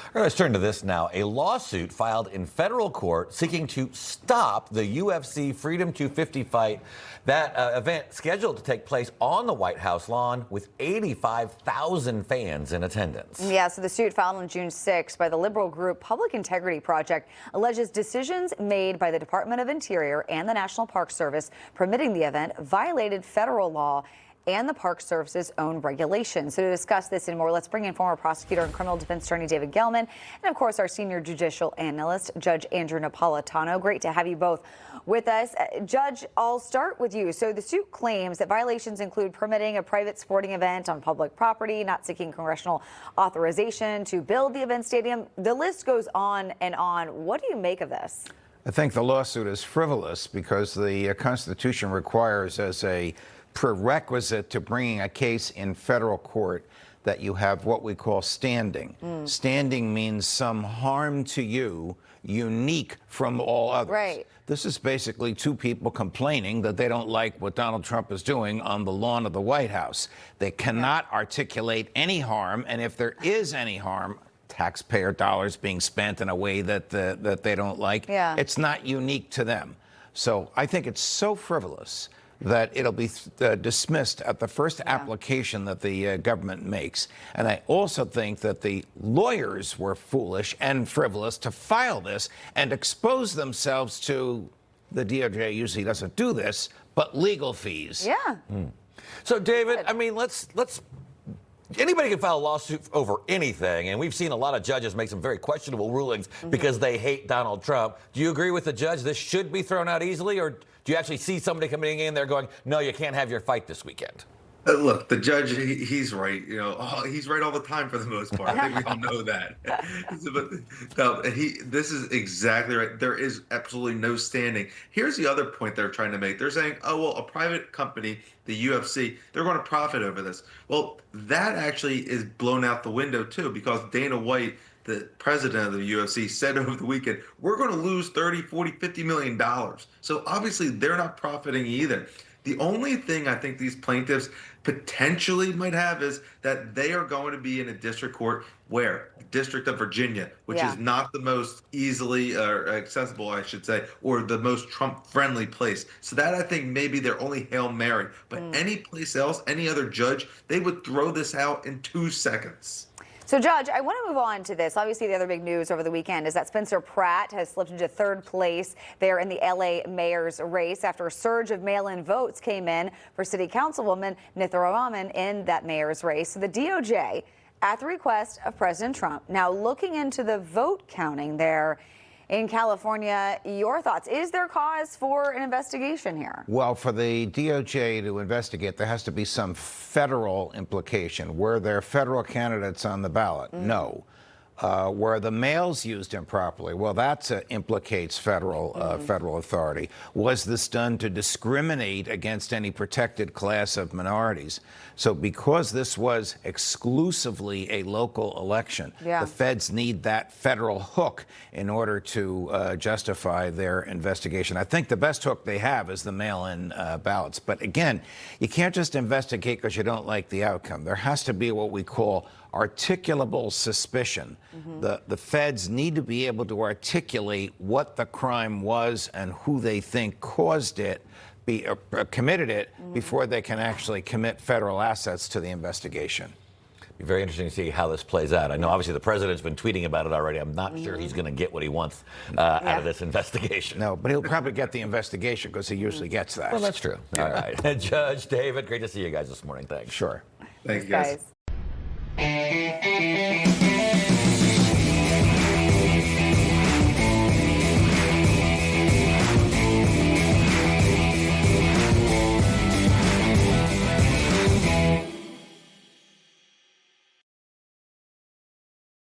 All right, let's turn to this now. A lawsuit filed in federal court seeking to stop the UFC Freedom 250 fight. That event scheduled to take place on the White House lawn with 85,000 fans in attendance. Yeah, so the suit filed on June 6th by the liberal group Public Integrity Project alleges decisions made by the Department of Interior and the National Park Service permitting the event violated federal law and the Park Service's own regulations. So to discuss this and more, let's bring in former prosecutor and criminal defense attorney David Gelman, and of course our senior judicial analyst, Judge Andrew Napolitano. Great to have you both with us. Judge, I'll start with you. So the suit claims that violations include permitting a private sporting event on public property, not seeking congressional authorization to build the event stadium. The list goes on and on. What do you make of this? I think the lawsuit is frivolous because the Constitution requires as a prerequisite to bringing a case in federal court that you have what we call standing. Standing means some harm to you unique from all others. Right. This is basically two people complaining that they don't like what Donald Trump is doing on the lawn of the White House. They cannot articulate any harm, and if there is any harm, taxpayer dollars being spent in a way that they don't like, it's not unique to them. So I think it's so frivolous that it'll be dismissed at the first application that the government makes. And I also think that the lawyers were foolish and frivolous to file this and expose themselves to, the DOJ usually doesn't do this, but legal fees. Yeah. So David, I mean, let's anybody can file a lawsuit over anything, and we've seen a lot of judges make some very questionable rulings because they hate Donald Trump. Do you agree with the judge this should be thrown out easily, or do you actually see somebody coming in there going, no, you can't have your fight this weekend? Look, the judge, he's right. You know, he's right all the time for the most part. I think we all know that. But no, this is exactly right. There is absolutely no standing. Here's the other point they're trying to make. They're saying, oh, well, a private company, the UFC, they're going to profit over this. Well, that actually is blown out the window, too, because Dana White, the president of the UFC, said over the weekend, we're going to lose 30, 40, 50 million dollars. So obviously they're not profiting either. The only thing I think these plaintiffs potentially might have is that they are going to be in a district court where the District of Virginia, which is not the most easily accessible, I should say, or the most Trump-friendly place. So that I think maybe their only Hail Mary. But any place else, any other judge, they would throw this out in 2 seconds. So, Judge, I want to move on to this. Obviously, the other big news over the weekend is that Spencer Pratt has slipped into third place there in the L.A. mayor's race after a surge of mail-in votes came in for city councilwoman Nithya Raman in that mayor's race. So the DOJ, at the request of President Trump, now looking into the vote counting there in California. Your thoughts? Is there cause for an investigation here? Well, for the DOJ to investigate, there has to be some federal implication. Were there federal candidates on the ballot? No. Were the mails used improperly? Well, that implicates federal authority. Was this done to discriminate against any protected class of minorities? So because this was exclusively a local election, the feds need that federal hook in order to justify their investigation. I think the best hook they have is the mail-in ballots. But again, you can't just investigate because you don't like the outcome. There has to be what we call articulable suspicion. The feds need to be able to articulate what the crime was and who they think caused it, committed it, before they can actually commit federal assets to the investigation. Be very interesting to see how this plays out. I know obviously the president's been tweeting about it already. I'm not sure he's going to get what he wants out of this investigation. No, but he'll probably get the investigation because he usually gets that. Well, that's true. All right. Judge David, great to see you guys this morning. Thanks. Sure. Thank you, guys. Guys.